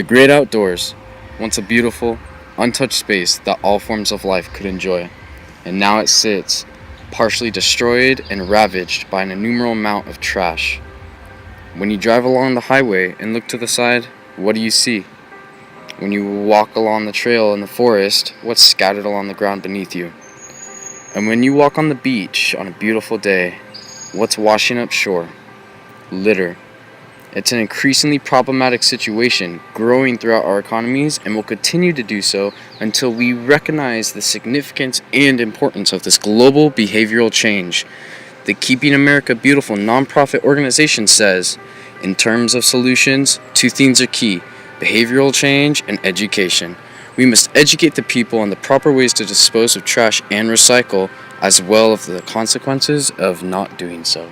great outdoors, once a beautiful, untouched space that all forms of life could enjoy, and now it sits, partially destroyed and ravaged by an innumerable amount of trash. When you drive along the highway and look to the side, what do you see? When you walk along the trail in the forest, what's scattered along the ground beneath you? And when you walk on the beach on a beautiful day, what's washing up shore? Litter. It's an increasingly problematic situation growing throughout our economies and will continue to do so until we recognize the significance and importance of this global behavioral change. The Keeping America Beautiful nonprofit organization says, in terms of solutions, two things are key: behavioral change and education. We must educate the people on the proper ways to dispose of trash and recycle, as well as the consequences of not doing so.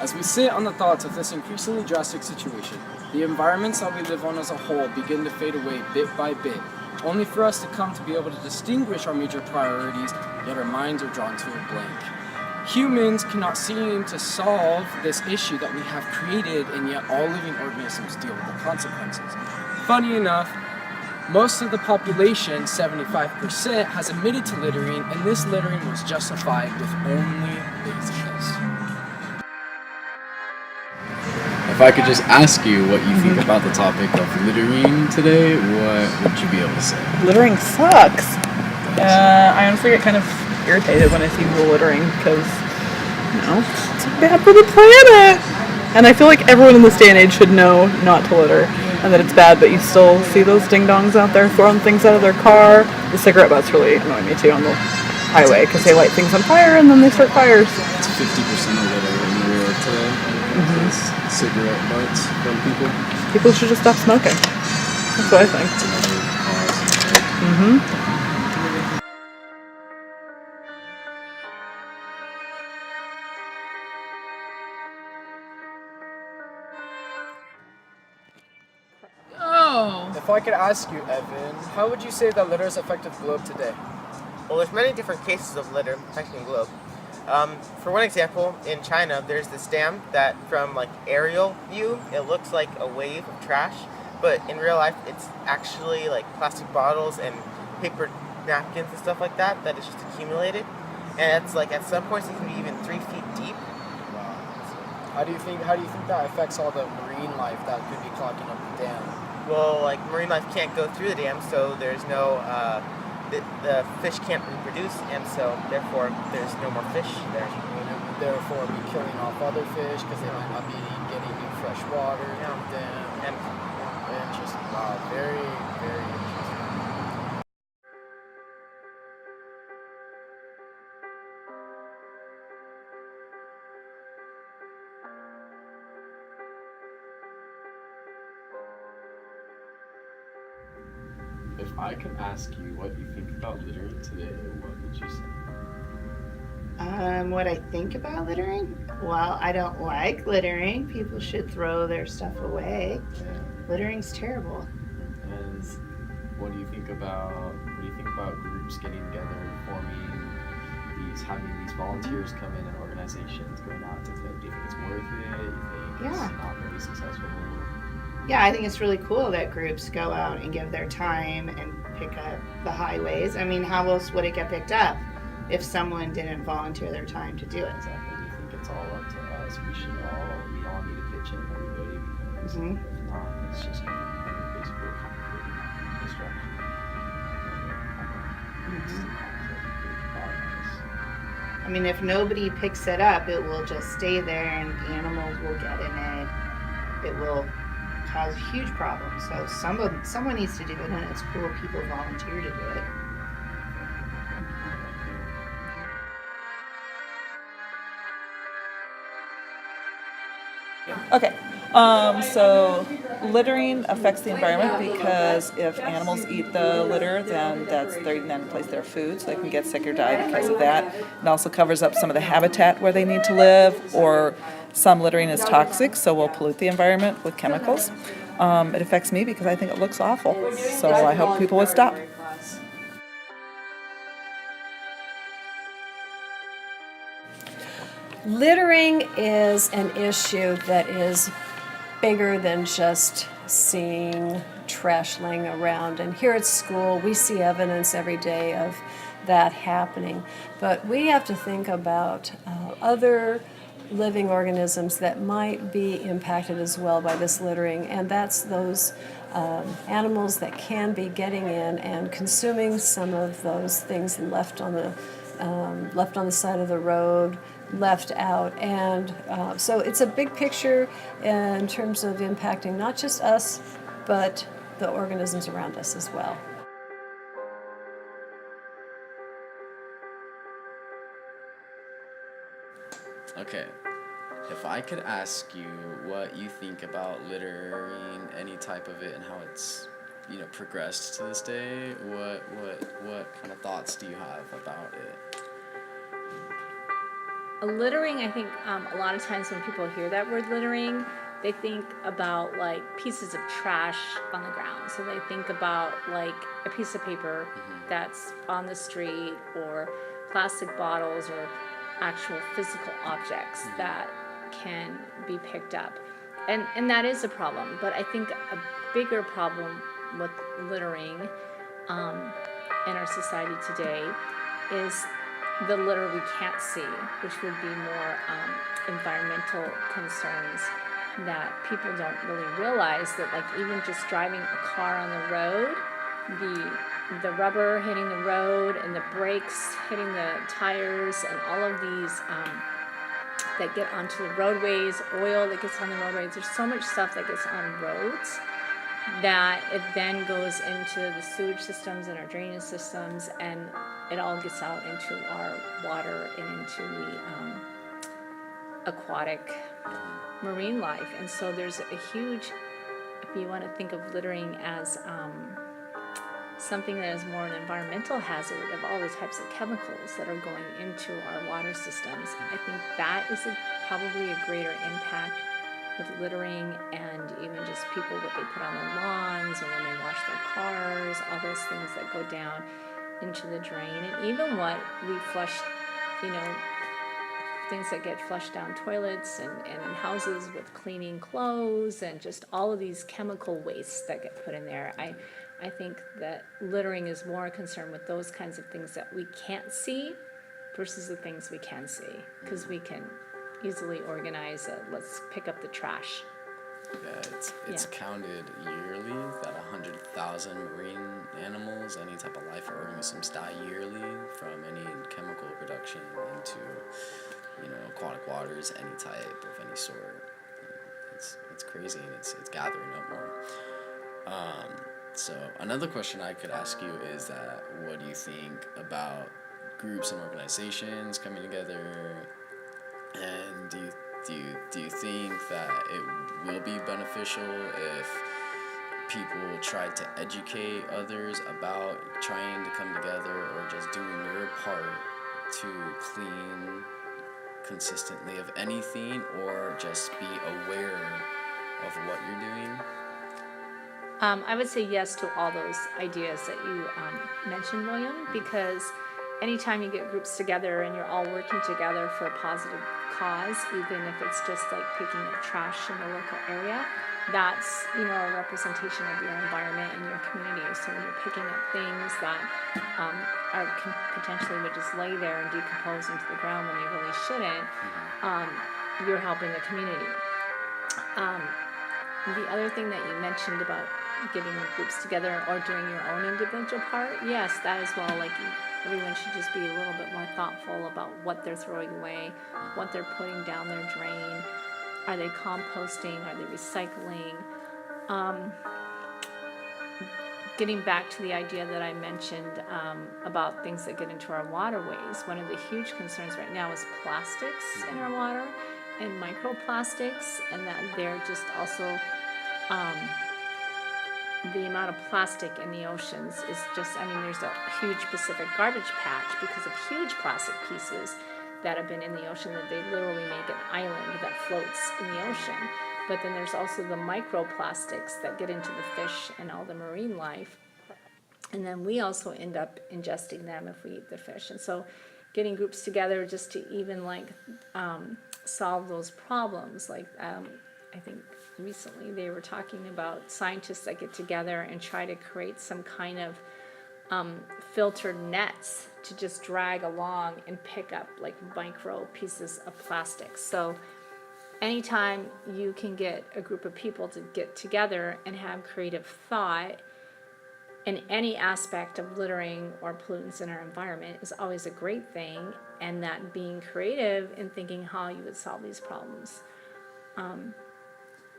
As we sit on the thoughts of this increasingly drastic situation, the environments that we live on as a whole begin to fade away bit by bit, only for us to come to be able to distinguish our major priorities, yet our minds are drawn to a blank. Humans cannot seem to solve this issue that we have created, and yet all living organisms deal with the consequences. Funny enough, most of the population, 75%, has admitted to littering, and this littering was justified with only laziness. If I could just ask you what you think about the topic of littering today, what would you be able to say? Littering sucks. I honestly get kind of irritated when I see people littering because, it's bad for the planet. And I feel like everyone in this day and age should know not to litter and that it's bad, but you still see those ding-dongs out there throwing things out of their car. The cigarette butts really annoy me too on the highway because they light things on fire and then they start fires. It's 50% of litter in the world today. Cigarette butts from people. People should just stop smoking. That's what I think. It's another cause. If I could ask you, Evan, how would you say that litter has affected the globe today? Well, there's many different cases of litter affecting the globe. For one example, in China, there's this dam that from aerial view, it looks like a wave of trash, but in real life, it's actually plastic bottles and paper napkins and stuff like that is just accumulated. And it's at some points it can be even 3 feet deep. How do you think that affects all the marine life that could be clogging up the dam? Well, marine life can't go through the dam, so there's no, the fish can't reproduce, and so therefore there's no more fish there. And it would therefore be killing off other fish because they might not be getting new fresh water to the dam. And interesting. Wow, very, very interesting. If I could ask you what you think about littering today, what would you say? What I think about littering? Well, I don't like littering. People should throw their stuff away. Yeah. Littering's terrible. And what do you think about groups getting together, having these volunteers come in and organizations going out to litter? Do you think it's worth it? Do you think it's not very successful? Yeah, I think it's really cool that groups go out and give their time and pick up the highways. I mean, how else would it get picked up if someone didn't volunteer their time to do it? Exactly. Do you think it's all up to us? We all need to pitch in, everybody, because if not, it's just going to basically kind of create a distraction. I mean, if nobody picks it up, it will just stay there and animals will get in it. It will cause huge problems. So someone needs to do it, and it's cool people volunteer to do it. Okay, so littering affects the environment because if animals eat the litter, then they then place their food, so they can get sick or die because of that. It also covers up some of the habitat where they need to live, or some littering is toxic, so we'll pollute the environment with chemicals. It affects me because I think it looks awful, so I hope people would stop. Littering is an issue that is bigger than just seeing trash laying around. And here at school, we see evidence every day of that happening. But we have to think about other living organisms that might be impacted as well by this littering, and that's those animals that can be getting in and consuming some of those things left on the side of the road, left out. And so it's a big picture in terms of impacting not just us, but the organisms around us as well. Okay, if I could ask you what you think about littering, any type of it, and how it's, progressed to this day, what kind of thoughts do you have about it? Littering, I think a lot of times when people hear that word littering, they think about like pieces of trash on the ground. So they think about like a piece of paper that's on the street, or plastic bottles, or actual physical objects that can be picked up. And that is a problem. But I think a bigger problem with littering in our society today is the litter we can't see, which would be more environmental concerns that people don't really realize, that like even just driving a car on the road, the rubber hitting the road and the brakes hitting the tires and all of these that get onto the roadways, oil that gets on the roadways. There's so much stuff that gets on roads that it then goes into the sewage systems and our drainage systems, and it all gets out into our water and into the aquatic marine life. And so there's a huge, if you want to think of littering as something that is more an environmental hazard of all the types of chemicals that are going into our water systems, I think that is probably a greater impact with littering, and even just people, what they put on their lawns or when they wash their cars, all those things that go down into the drain, and even what we flush, things that get flushed down toilets and in houses with cleaning clothes, and just all of these chemical wastes that get put in there. I think that littering is more a concern with those kinds of things that we can't see versus the things we can see, because we can easily organize let's pick up the trash. Yeah, it's counted yearly that 100,000 marine animals, any type of life or organisms, die yearly from any chemical production into, aquatic waters, any type of any sort. It's crazy, and it's gathering up more. So another question I could ask you is that what do you think about groups and organizations coming together, and do you think that it will be beneficial if people try to educate others about trying to come together, or just doing your part to clean consistently of anything, or just be aware of what you're doing? I would say yes to all those ideas that you mentioned, William, because anytime you get groups together and you're all working together for a positive cause, even if it's just like picking up trash in the local area, that's a representation of your environment and your community. So when you're picking up things that can potentially would just lay there and decompose into the ground when they really shouldn't, you're helping the community. The other thing that you mentioned about getting groups together or doing your own individual part, yes, that as well. Like everyone should just be a little bit more thoughtful about what they're throwing away, what they're putting down their drain. Are they composting? Are they recycling? Getting back to the idea that I mentioned about things that get into our waterways, one of the huge concerns right now is plastics in our water, and microplastics, and that they're just also the amount of plastic in the oceans is just, there's a huge Pacific garbage patch because of huge plastic pieces that have been in the ocean, that they literally make an island that floats in the ocean. But then there's also the microplastics that get into the fish and all the marine life. And then we also end up ingesting them if we eat the fish. And so getting groups together just to even solve those problems, I think recently they were talking about scientists that get together and try to create some kind of filtered nets to just drag along and pick up like micro pieces of plastic. So anytime you can get a group of people to get together and have creative thought in any aspect of littering or pollutants in our environment is always a great thing, and that being creative and thinking how you would solve these problems.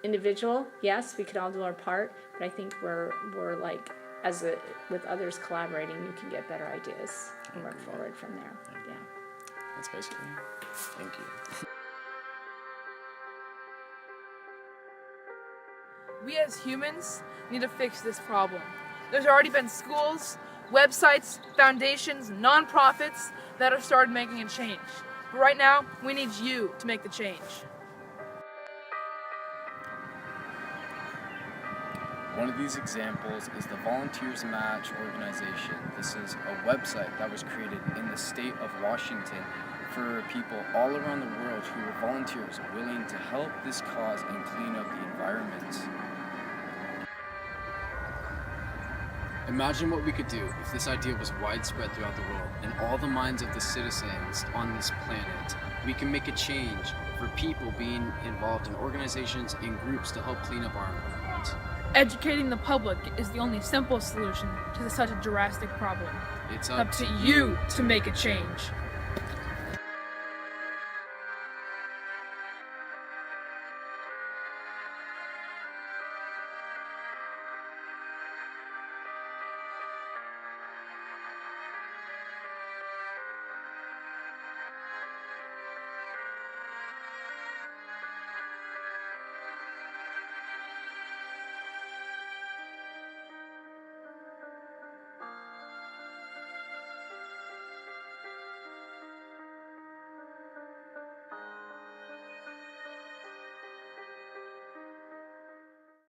Individual, yes, we could all do our part, but I think we're like, with others collaborating, you can get better ideas and work forward from there. Yeah. That's basically it. Thank you. We as humans need to fix this problem. There's already been schools, websites, foundations, nonprofits that have started making a change. But right now, we need you to make the change. One of these examples is the Volunteers Match organization. This is a website that was created in the state of Washington for people all around the world who were volunteers willing to help this cause and clean up the environment. Imagine what we could do if this idea was widespread throughout the world and all the minds of the citizens on this planet. We can make a change for people being involved in organizations and groups to help clean up our environment. Educating the public is the only simple solution to such a drastic problem. It's Up to you to make a change.